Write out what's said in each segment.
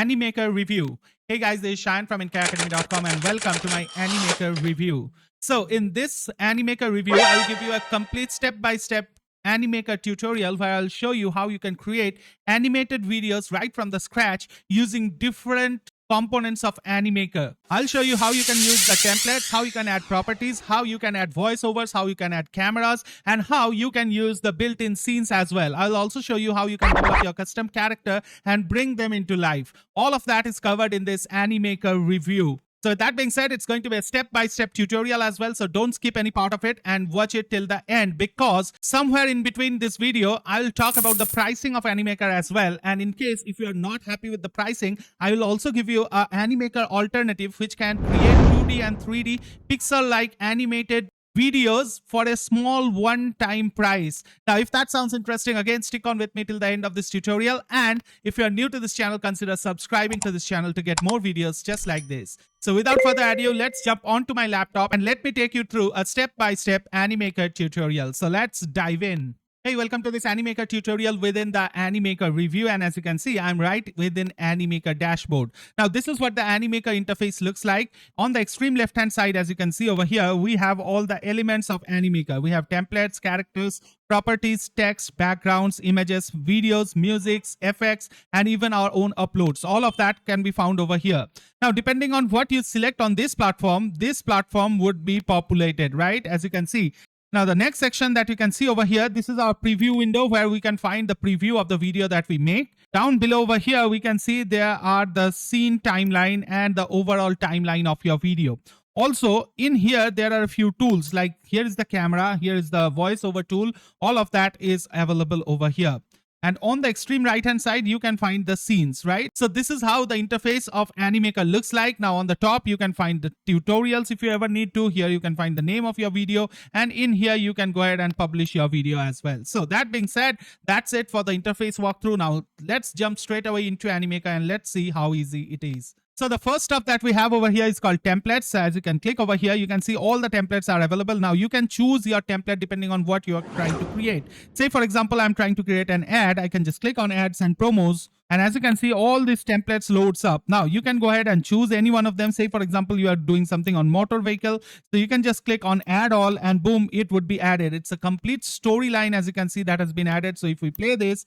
Animaker review. Hey guys, this is Shine from IncareAcademy.com and welcome to my Animaker review. So in this Animaker review, I'll give you a complete step-by-step Animaker tutorial where I'll show you how you can create animated videos right from the scratch using different components of Animaker. I'll show you how you can use the templates, how you can add properties, how you can add voiceovers, how you can add cameras, and how you can use the built-in scenes as well. I'll also show you how you can develop your custom character and bring them into life. All of that is covered in this Animaker review. So with that being said, it's going to be a step-by-step tutorial as well. So don't skip any part of it and watch it till the end, because somewhere in between this video, I'll talk about the pricing of Animaker as well. And in case if you are not happy with the pricing, I will also give you an Animaker alternative which can create 2D and 3D pixel-like animated videos for a small one-time price. Now, if that sounds interesting, again, stick on with me till the end of this tutorial. And if you're new to this channel, consider subscribing to this channel to get more videos just like this. So without further ado, let's jump onto my laptop and let me take you through a step-by-step Animaker tutorial. So let's dive in. Hey, welcome to this Animaker tutorial within the Animaker review. And as you can see, I'm right within Animaker dashboard. Now, this is what the Animaker interface looks like. On the extreme left-hand side, as you can see over here, we have all the elements of Animaker. We have templates, characters, properties, text, backgrounds, images, videos, musics, effects, and even our own uploads. All of that can be found over here. Now, depending on what you select on this platform would be populated, right? As you can see. Now, the next section that you can see over here, this is our preview window where we can find the preview of the video that we make. Down below over here, we can see there are the scene timeline and the overall timeline of your video. Also, in here, there are a few tools, like here is the camera, here is the voiceover tool. All of that is available over here. And on the extreme right hand side, you can find the scenes, right? So this is how the interface of Animaker looks like. Now on the top, you can find the tutorials if you ever need to. Here you can find the name of your video. And in here, you can go ahead and publish your video as well. So that being said, that's it for the interface walkthrough. Now let's jump straight away into Animaker and let's see how easy it is. So the first stuff that we have over here is called templates. As you can click over here, you can see all the templates are available. Now you can choose your template depending on what you are trying to create. Say for example, I'm trying to create an ad. I can just click on ads and promos. And as you can see, all these templates loads up. Now you can go ahead and choose any one of them. Say for example, you are doing something on motor vehicle. So you can just click on add all and boom, it would be added. It's a complete storyline, as you can see, that has been added. So if we play this,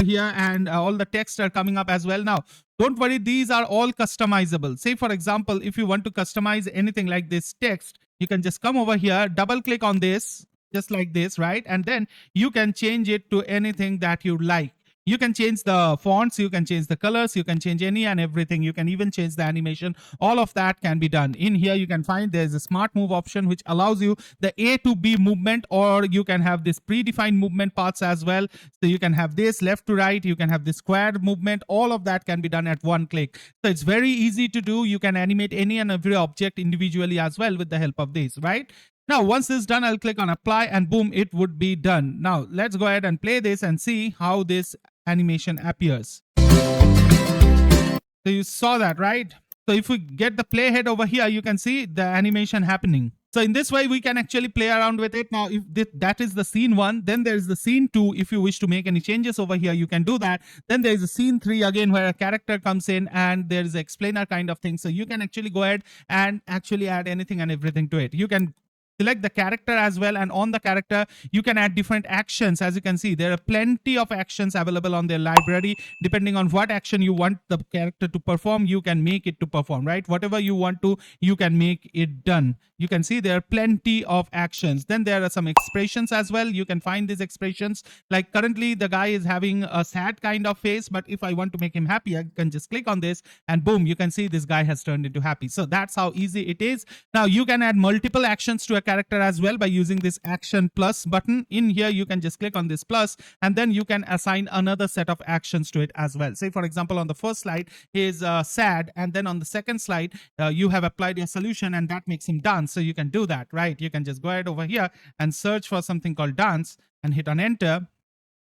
here and all the text are coming up as well. Now don't worry, these are all customizable. Say for example, if you want to customize anything like this text, you can just come over here, double click on this just like this, right? And then you can change it to anything that you like. You can change the fonts, you can change the colors, you can change any and everything. You can even change the animation. All of that can be done. In here, you can find there's a smart move option, which allows you the A to B movement, or you can have this predefined movement paths as well. So you can have this left to right, you can have this square movement. All of that can be done at one click. So it's very easy to do. You can animate any and every object individually as well with the help of this, right? Now, once this is done, I'll click on apply and boom, it would be done. Now, let's go ahead and play this and see how this animation appears. So you saw that, right? So if we get the playhead over here, you can see the animation happening. So in this way, we can actually play around with it. Now, if that is the scene 1, then there is the scene 2. If you wish to make any changes over here, you can do that. Then there is a scene 3 again, where a character comes in and there is an explainer kind of thing. So you can actually go ahead and actually add anything and everything to it. You can select the character as well, and on the character you can add different actions. As you can see, there are plenty of actions available on their library. Depending on what action you want the character to perform, you can make it to perform, right? Whatever you want to, you can make it done. You can see there are plenty of actions. Then there are some expressions as well. You can find these expressions, like currently the guy is having a sad kind of face, but if I want to make him happy, I can just click on this and boom, you can see this guy has turned into happy. So that's how easy it is. Now you can add multiple actions to a character as well by using this action plus button. In here, you can just click on this plus and then you can assign another set of actions to it as well. Say for example, on the first slide he is sad, and then on the second slide you have applied your solution and that makes him dance. So you can do that, right? You can just go ahead over here and search for something called dance and hit on enter.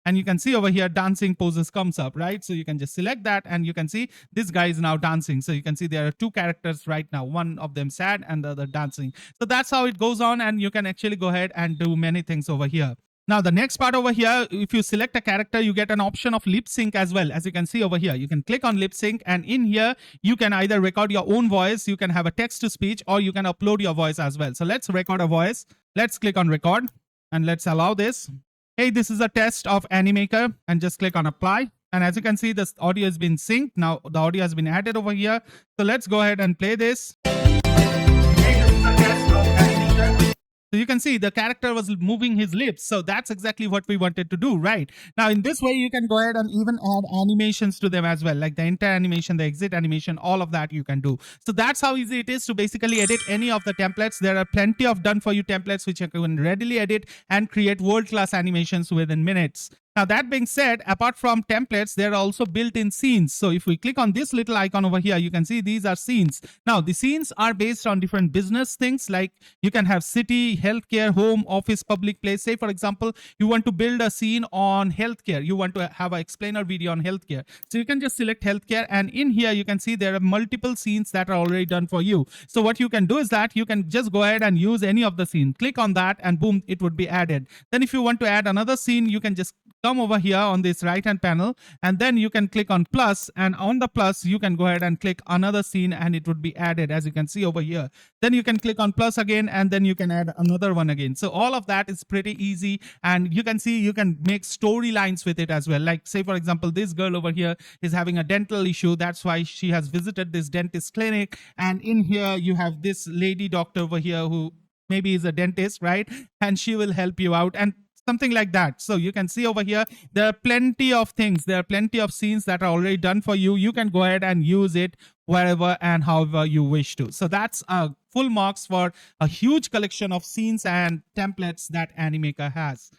And you can see over here dancing poses comes up, right? So you can just select that and you can see this guy is now dancing. So you can see there are two characters right now, one of them sad and the other dancing. So that's how it goes on, and you can actually go ahead and do many things over here. Now, the next part over here, if you select a character, you get an option of lip sync as well. As you can see over here, you can click on lip sync, and in here, you can either record your own voice, you can have a text to speech, or you can upload your voice as well. So let's record a voice. Let's click on record and let's allow this. Hey, this is a test of Animaker, and just click on apply. And as you can see, this audio has been synced. Now the audio has been added over here. So let's go ahead and play this. So you can see the character was moving his lips. So that's exactly what we wanted to do, right? Now in this way, you can go ahead and even add animations to them as well, like the enter animation, the exit animation, all of that you can do. So that's how easy it is to basically edit any of the templates. There are plenty of done for you templates which you can readily edit and create world-class animations within minutes. Now that being said, apart from templates, there are also built-in scenes. So if we click on this little icon over here, you can see these are scenes. Now the scenes are based on different business things, like you can have city, healthcare, home, office, public place. Say for example, you want to build a scene on healthcare. You want to have an explainer video on healthcare. So you can just select healthcare, and in here you can see there are multiple scenes that are already done for you. So what you can do is that you can just go ahead and use any of the scene. Click on that and boom, it would be added. Then if you want to add another scene, you can just come over here on this right hand panel, and then you can click on plus, and on the plus you can go ahead and click another scene and it would be added, as you can see over here. Then you can click on plus again, and then you can add another one again. So all of that is pretty easy, and you can see you can make storylines with it as well. Like say for example, this girl over here is having a dental issue, that's why she has visited this dentist clinic, and in here you have this lady doctor over here who maybe is a dentist, right? And she will help you out, and something like that. So you can see over here, there are plenty of things, there are plenty of scenes that are already done for you. You can go ahead and use it wherever and however you wish to. So that's full marks for a huge collection of scenes and templates that Animaker has.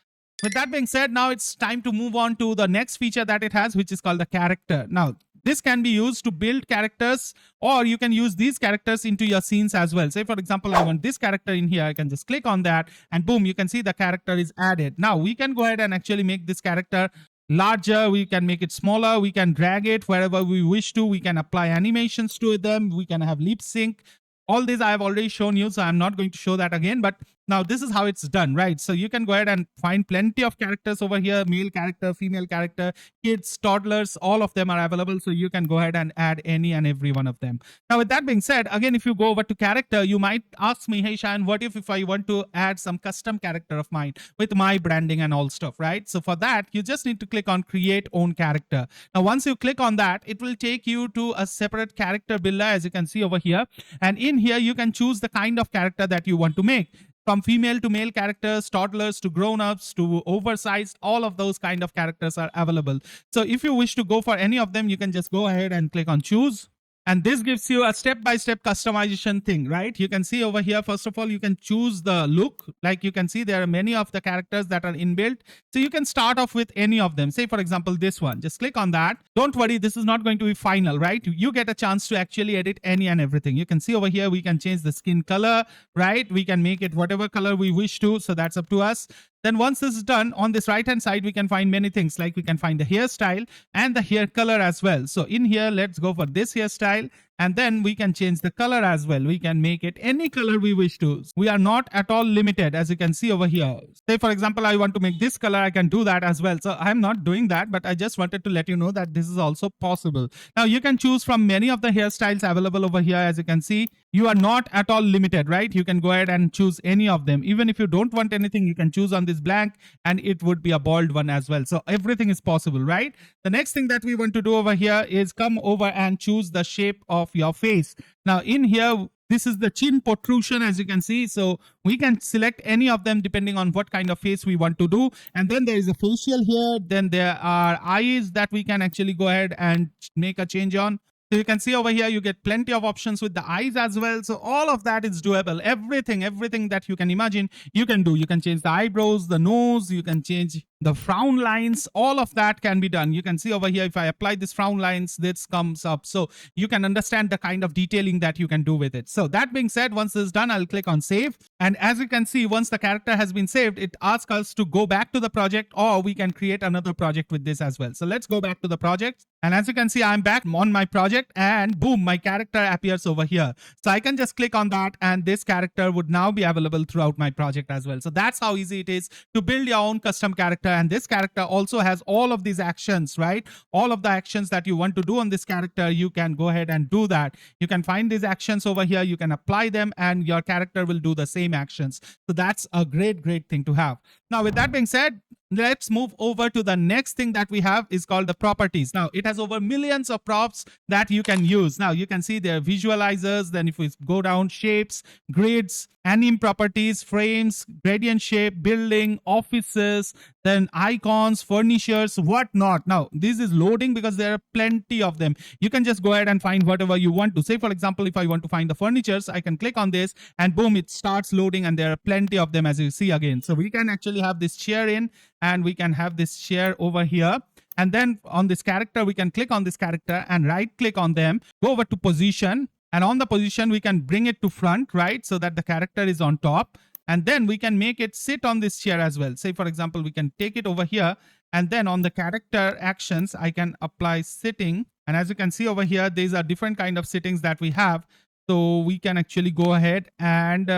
With that being said, now it's time to move on to the next feature that it has, which is called the character. Now this can be used to build characters, or you can use these characters into your scenes as well. Say for example, I want this character in here. I can just click on that and boom, you can see the character is added. Now we can go ahead and actually make this character larger, we can make it smaller, we can drag it wherever we wish to, we can apply animations to them, we can have lip sync. All these I have already shown you, so I'm not going to show that again, but now this is how it's done, right? So you can go ahead and find plenty of characters over here, male character, female character, kids, toddlers, all of them are available. So you can go ahead and add any and every one of them. Now with that being said, again, if you go over to character, you might ask me, hey Shan, what if I want to add some custom character of mine with my branding and all stuff, right? So for that, you just need to click on create own character. Now once you click on that, it will take you to a separate character builder, as you can see over here. And in here, you can choose the kind of character that you want to make. From female to male characters, toddlers to grown-ups to oversized, all of those kind of characters are available. So if you wish to go for any of them, you can just go ahead and click on choose. And this gives you a step-by-step customization thing, right? You can see over here, first of all, you can choose the look. Like you can see, there are many of the characters that are inbuilt. So you can start off with any of them. Say, for example, this one. Just click on that. Don't worry, this is not going to be final, right? You get a chance to actually edit any and everything. You can see over here, we can change the skin color, right? We can make it whatever color we wish to. So that's up to us. Then once this is done, on this right hand side, we can find many things, like we can find the hairstyle and the hair color as well. So in here, let's go for this hairstyle, and then we can change the color as well. We can make it any color we wish to. We are not at all limited, as you can see over here. Say for example, I want to make this color, I can do that as well. So I'm not doing that, but I just wanted to let you know that this is also possible. Now you can choose from many of the hairstyles available over here. As you can see, you are not at all limited, right? You can go ahead and choose any of them. Even if you don't want anything, you can choose on this blank and it would be a bald one as well. So everything is possible, right? The next thing that we want to do over here is come over and choose the shape of your face. Now in here, this is the chin protrusion, as you can see. So we can select any of them depending on what kind of face we want to do. And then there is a facial here. Then there are eyes that we can actually go ahead and make a change on. So you can see over here, you get plenty of options with the eyes as well. So all of that is doable. Everything that you can imagine, you can do. You can change the eyebrows, the nose, you can change the frown lines, all of that can be done. You can see over here, if I apply this frown lines, this comes up. So you can understand the kind of detailing that you can do with it. So that being said, once this is done, I'll click on save. And as you can see, once the character has been saved, it asks us to go back to the project, or we can create another project with this as well. So let's go back to the project. And as you can see, I'm back on my project, and boom, my character appears over here. So I can just click on that, and this character would now be available throughout my project as well. So that's how easy it is to build your own custom character. And this character also has all of these actions, right? All of the actions that you want to do on this character, you can go ahead and do that. You can find these actions over here, you can apply them, and your character will do the same actions. So that's a great thing to have. Now, with that being said, let's move over to the next thing that we have is called the properties. Now, it has over millions of props that you can use. Now, you can see there are visualizers. Then if we go down, shapes, grids, anim properties, frames, gradient shape, building, offices, then icons, furnitures, whatnot. Now, this is loading because there are plenty of them. You can just go ahead and find whatever you want to. Say, for example, if I want to find the furnitures, I can click on this and boom, it starts loading, and there are plenty of them, as you see again. So we can actually have this chair in, and we can have this chair over here. And then on this character, we can click on this character and right click on them, go over to position, and on the position, we can bring it to front, right? So that the character is on top. And then we can make it sit on this chair as well. Say, for example, we can take it over here, and then on the character actions, I can apply sitting. And as you can see over here, these are different kind of sittings that we have. So we can actually go ahead and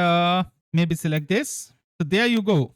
maybe select this. So there you go.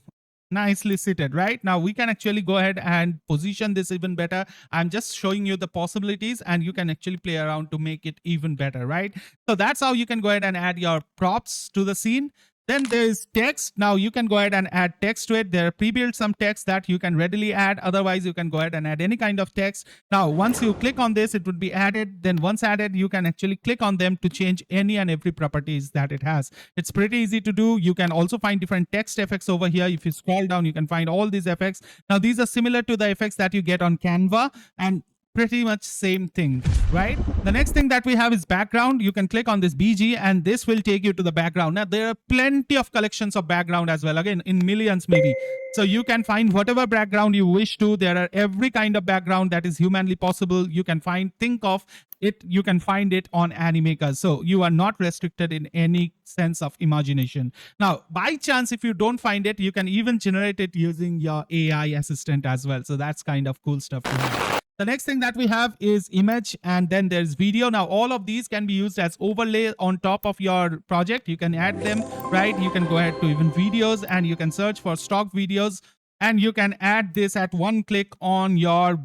Nicely seated. Right now we can actually go ahead and position this even better. I'm just showing you the possibilities, and you can actually play around to make it even better, right? So that's how you can go ahead and add your props to the scene. Then there is text. Now you can go ahead and add text to it. There are pre-built some text that you can readily add. Otherwise, you can go ahead and add any kind of text. Now, once you click on this, it would be added. Then once added, you can actually click on them to change any and every properties that it has. It's pretty easy to do. You can also find different text effects over here. If you scroll down, you can find all these effects. Now, these are similar to the effects that you get on Canva, and pretty much same thing, right? The next thing that we have is background. You can click on this BG, and this will take you to the background. Now, there are plenty of collections of background as well, again, in millions maybe. So you can find whatever background you wish to. There are every kind of background that is humanly possible. You can think of it, you can find it on Animaker. So you are not restricted in any sense of imagination. Now, by chance, if you don't find it, you can even generate it using your AI assistant as well. So that's kind of cool stuff to have. The next thing that we have is image, and then there's video. Now, all of these can be used as overlay on top of your project. You can add them, right? You can go ahead to even videos, and you can search for stock videos, and you can add this at one click on your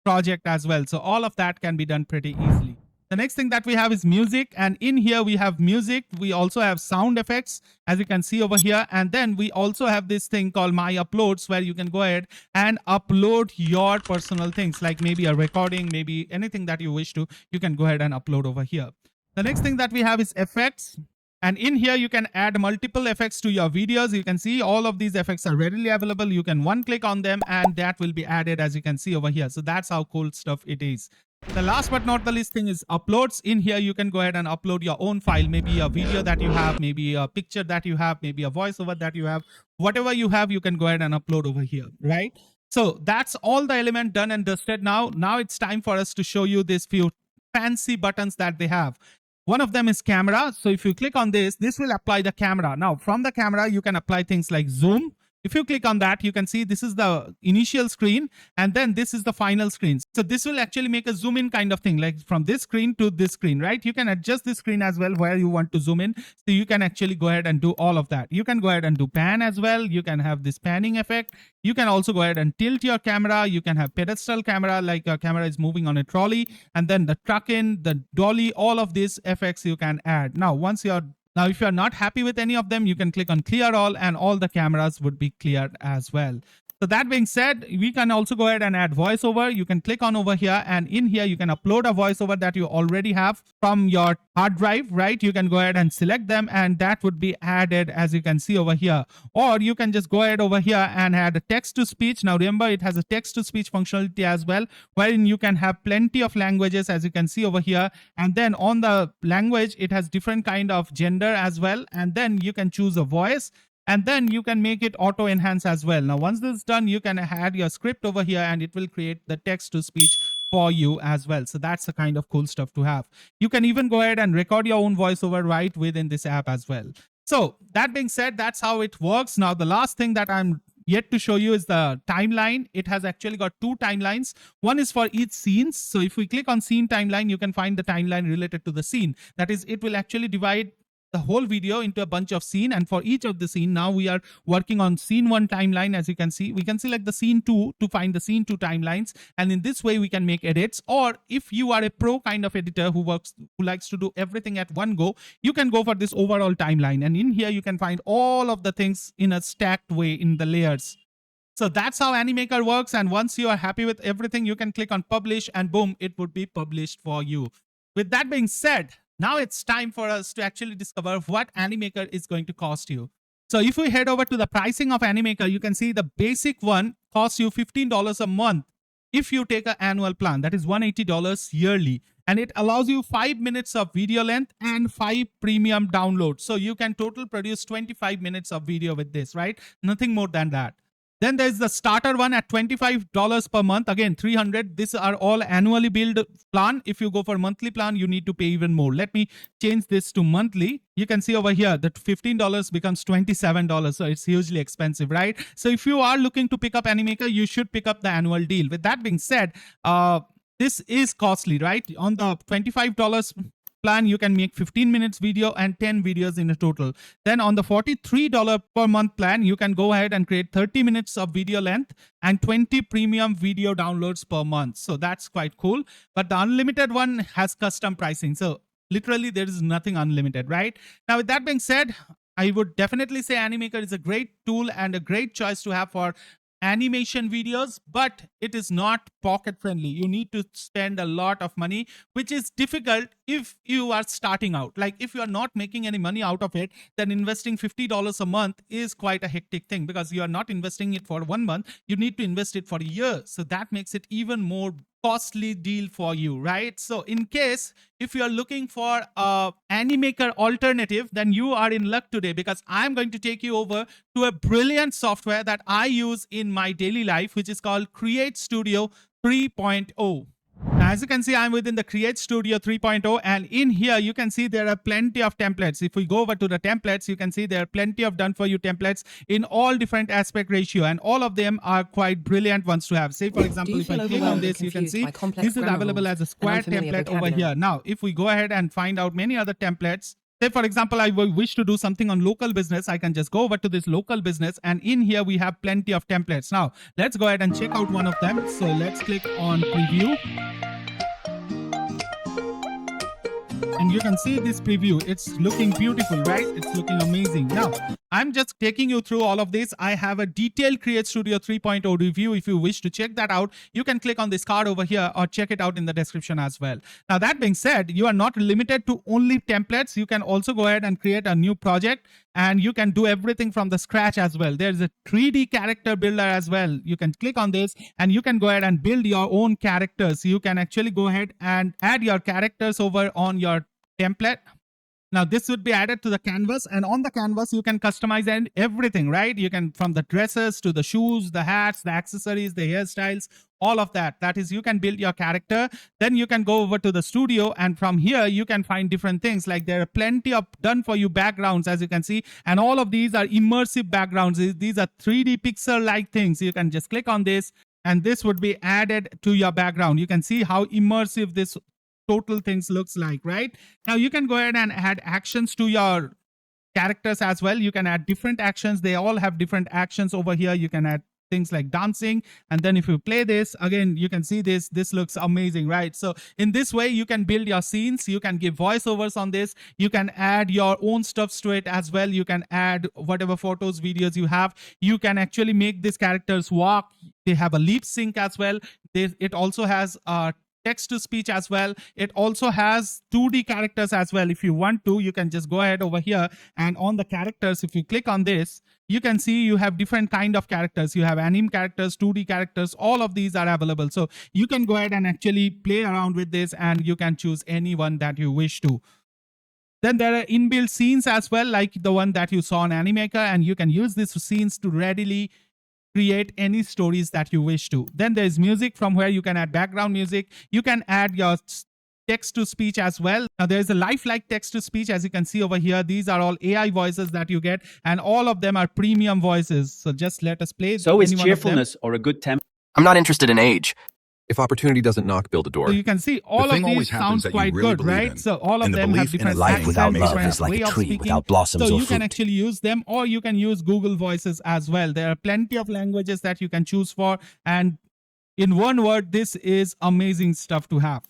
project as well. So all of that can be done pretty easily. The next thing that we have is music, and in here we have music. We also have sound effects, as you can see over here. And then we also have this thing called My Uploads, where you can go ahead and upload your personal things, like maybe a recording, maybe anything that you wish to, you can go ahead and upload over here. The next thing that we have is effects. And in here, you can add multiple effects to your videos. You can see all of these effects are readily available. You can one click on them, and that will be added, as you can see over here. So that's how cool stuff it is. The last but not the least thing is uploads. In here, you can go ahead and upload your own file, maybe a video that you have, maybe a picture that you have, maybe a voiceover that you have. Whatever you have, you can go ahead and upload over here, right? So that's all the element done and dusted. Now it's time for us to show you these few fancy buttons that they have. One of them is camera. So if you click on this, this will apply the camera. Now, from the camera, you can apply things like zoom. If you click on that, you can see this is the initial screen, and then this is the final screen. So this will actually make a zoom in kind of thing, like from this screen to this screen, right? You can adjust the screen as well where you want to zoom in. So you can actually go ahead and do all of that. You can go ahead and do pan as well. You can have this panning effect. You can also go ahead and tilt your camera. You can have pedestal camera, like your camera is moving on a trolley, and then the truck in, the dolly, all of these effects you can add. Now, if you're not happy with any of them, you can click on clear all, and all the cameras would be cleared as well. So that being said, we can also go ahead and add voiceover. You can click on over here, and in here you can upload a voiceover that you already have from your hard drive, right? You can go ahead and select them, and that would be added, as you can see over here. Or you can just go ahead over here and add a text to speech. Now remember, it has a text to speech functionality as well, wherein you can have plenty of languages, as you can see over here. And then on the language, it has different kind of gender as well. And then you can choose a voice. and then you can make it auto enhance as well. Now once this is done, you can add your script over here and it will create the text to speech for you as well. So that's the kind of cool stuff to have. You can even go ahead and record your own voiceover right within this app as well. So that being said, that's how it works. Now the last thing that I'm yet to show you is the timeline. It has actually got two timelines. One is for each scene. So if we click on scene timeline, you can find the timeline related to the scene. That is, it will actually divide the whole video into a bunch of scene, and for each of the scene, now we are working on scene 1 timeline. As you can see, we can select the scene 2 to find the scene 2 timelines, and in this way we can make edits. Or if you are a pro kind of editor who likes to do everything at one go, you can go for this overall timeline, and in here you can find all of the things in a stacked way in the layers. So that's how Animaker works, and once you are happy with everything, you can click on publish and boom, it would be published for you. With that being said, now it's time for us to actually discover what Animaker is going to cost you. So if we head over to the pricing of Animaker, you can see the basic one costs you $15 a month if you take an annual plan. That is $180 yearly. And it allows you 5 minutes of video length and 5 premium downloads. So you can total produce 25 minutes of video with this, right? Nothing more than that. Then there's the starter one at $25 per month. Again, $300. These are all annually billed plan. If you go for monthly plan, you need to pay even more. Let me change this to monthly. You can see over here that $15 becomes $27. So it's hugely expensive, right? So if you are looking to pick up Animaker, you should pick up the annual deal. With that being said, this is costly, right? On the $25 plan, you can make 15 minutes video and 10 videos in a total. Then on the $43 per month plan, you can go ahead and create 30 minutes of video length and 20 premium video downloads per month. So that's quite cool. But the unlimited one has custom pricing. So literally there is nothing unlimited, right? Now with that being said, I would definitely say Animaker is a great tool and a great choice to have for animation videos, but it is not pocket friendly. You need to spend a lot of money, which is difficult if you are starting out. Like if you are not making any money out of it, then investing $50 a month is quite a hectic thing, because you are not investing it for 1 month, you need to invest it for a year. So that makes it even more costly deal for you, right? So in case if you are looking for a Animaker alternative, then you are in luck today, because I'm going to take you over to a brilliant software that I use in my daily life, which is called Create Studio 3.0. Now, as you can see, I'm within the Create Studio 3.0, and in here you can see there are plenty of templates. If we go over to the templates, you can see there are plenty of done for you templates in all different aspect ratio, and all of them are quite brilliant ones to have. Say for example, if I click on this, you can see this is available as a square template over here. Now, if we go ahead and find out many other templates, say for example, I wish to do something on local business, I can just go over to this local business, and in here we have plenty of templates. Now, let's go ahead and check out one of them. So let's click on preview. And you can see this preview. It's looking beautiful, right? It's looking amazing. Now, I'm just taking you through all of this. I have a detailed Create Studio 3.0 review. If you wish to check that out, you can click on this card over here or check it out in the description as well. Now, that being said, you are not limited to only templates. You can also go ahead and create a new project, and you can do everything from the scratch as well. There's a 3D character builder as well. You can click on this and you can go ahead and build your own characters. You can actually go ahead and add your characters over on your template. Now this would be added to the canvas, and on the canvas you can customize and everything, right? You can, from the dresses to the shoes, the hats, the accessories, the hairstyles, all of that. That is, you can build your character. Then you can go over to the studio, and from here you can find different things. Like there are plenty of done for you backgrounds, as you can see, and all of these are immersive backgrounds. These are 3D pixel like things. You can just click on this and this would be added to your background. You can see how immersive this total things looks like, right? Now you can go ahead and add actions to your characters as well. You can add different actions. They all have different actions over here. You can add things like dancing, and then if you play this again, you can see this looks amazing, right? So in this way you can build your scenes. You can give voiceovers on this. You can add your own stuffs to it as well. You can add whatever photos, videos you have. You can actually make these characters walk. They have a lip sync as well. It also has text to speech as well. It also has 2D characters as well. If you want to, you can just go ahead over here, and on the characters, if you click on this, you can see you have different kind of characters. You have anime characters, 2D characters, all of these are available. So you can go ahead and actually play around with this, and you can choose any one that you wish to. Then there are inbuilt scenes as well, like the one that you saw on Animaker, and you can use these scenes to readily create any stories that you wish to. Then there's music, from where you can add background music. You can add your text to speech as well. Now there's a lifelike text to speech, as you can see over here. These are all AI voices that you get, and all of them are premium voices. So just let us play. So is cheerfulness or a good temper? I'm not interested in age. If opportunity doesn't knock, build a door. So you can see all of these sounds quite good, right? So all of them have different life without accents, love different is like way a of tree speaking. without blossoms So or you can fruit. actually use them, or you can use Google Voices as well. There are plenty of languages that you can choose for, and in one word, this is amazing stuff to have.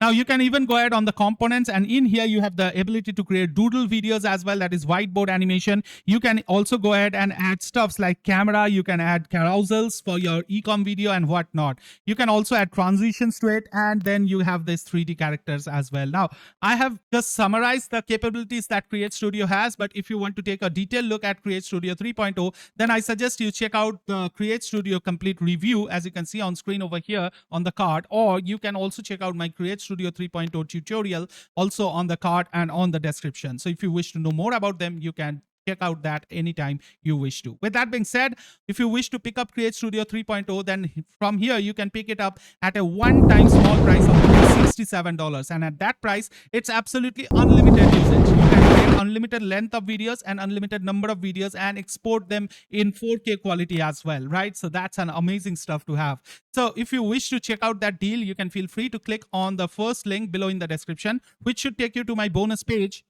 Now you can even go ahead on the components, and in here you have the ability to create doodle videos as well, that is whiteboard animation. You can also go ahead and add stuffs like camera. You can add carousels for your ecom video and whatnot. You can also add transitions to it, and then you have these 3D characters as well. Now I have just summarized the capabilities that Create Studio has, but if you want to take a detailed look at Create Studio 3.0, then I suggest you check out the Create Studio complete review, as you can see on screen over here on the card, or you can also check out my Create Studio 3.0 tutorial also on the card and on the description. So if you wish to know more about them, you can check out that anytime you wish to. With that being said, if you wish to pick up Create Studio 3.0, then from here you can pick it up at a one-time small price of $67. And at that price, it's absolutely unlimited usage. You can create unlimited length of videos and unlimited number of videos and export them in 4K quality as well, right? So that's an amazing stuff to have. So if you wish to check out that deal, you can feel free to click on the first link below in the description, which should take you to my bonus page.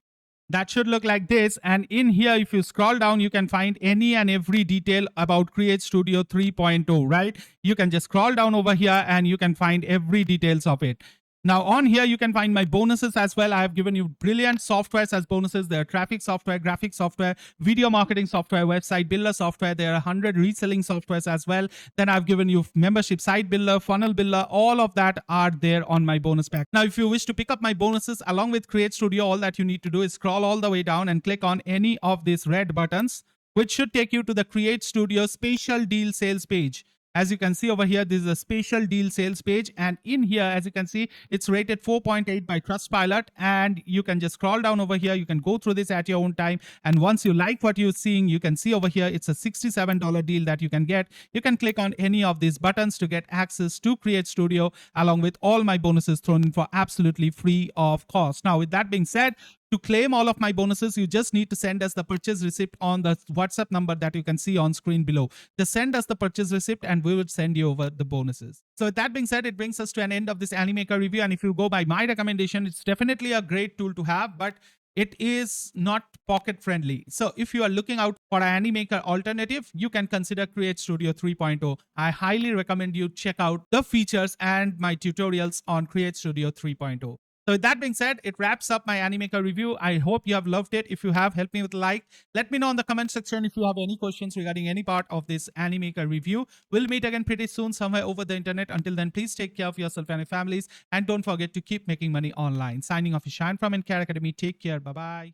That should look like this, and in here if you scroll down, you can find any and every detail about Create Studio 3.0, right? You can just scroll down over here and you can find every details of it. Now on here you can find my bonuses as well. I have given you brilliant softwares as bonuses. There are traffic software, graphic software, video marketing software, website builder software. There are 100 reselling softwares as well. Then I've given you membership site builder, funnel builder. All of that are there on my bonus pack. Now if you wish to pick up my bonuses along with Create Studio, all that you need to do is scroll all the way down and click on any of these red buttons, which should take you to the Create Studio special deal sales page. As you can see over here, this is a special deal sales page, and in here, as you can see, it's rated 4.8 by Trustpilot, and you can just scroll down over here. You can go through this at your own time, and once you like what you're seeing, you can see over here it's a $67 deal that you can get. You can click on any of these buttons to get access to Create Studio along with all my bonuses thrown in for absolutely free of cost. Now with that being said, to claim all of my bonuses, you just need to send us the purchase receipt on the WhatsApp number that you can see on screen below. Just send us the purchase receipt and we will send you over the bonuses. So with that being said, it brings us to an end of this Animaker review. And if you go by my recommendation, it's definitely a great tool to have, but it is not pocket friendly. So if you are looking out for an Animaker alternative, you can consider Create Studio 3.0. I highly recommend you check out the features and my tutorials on Create Studio 3.0. So with that being said, it wraps up my Animaker review. I hope you have loved it. If you have, help me with a like. Let me know in the comment section if you have any questions regarding any part of this Animaker review. We'll meet again pretty soon somewhere over the internet. Until then, please take care of yourself and your families. And don't forget to keep making money online. Signing off is Shine from Animaker Academy. Take care. Bye-bye.